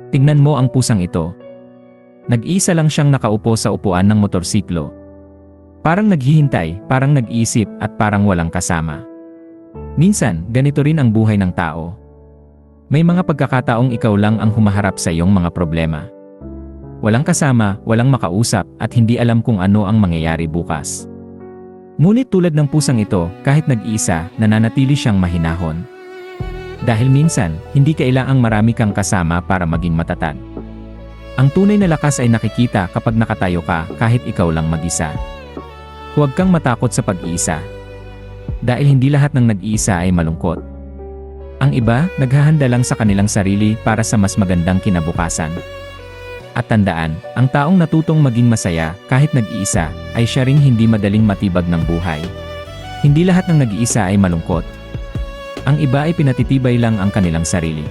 Tingnan mo ang pusang ito. Nag-iisa lang siyang nakaupo sa upuan ng motorsiklo. Parang naghihintay, parang nag-iisip at parang walang kasama. Minsan, ganito rin ang buhay ng tao. May mga pagkakataong ikaw lang ang humaharap sa iyong mga problema. Walang kasama, walang makausap at hindi alam kung ano ang mangyayari bukas. Ngunit tulad ng pusang ito, kahit nag-iisa, nananatili siyang mahinahon. Dahil minsan, hindi kailangang marami kang kasama para maging matatag. Ang tunay na lakas ay nakikita kapag nakatayo ka kahit ikaw lang mag-isa. Huwag kang matakot sa pag-iisa. Dahil hindi lahat ng nag-iisa ay malungkot. Ang iba, naghahanda lang sa kanilang sarili para sa mas magandang kinabukasan. At tandaan, ang taong natutong maging masaya kahit nag-iisa ay siya ring hindi madaling matibag ng buhay. Hindi lahat ng nag-iisa ay malungkot. Ang iba ay pinatitibay lang ang kanilang sarili.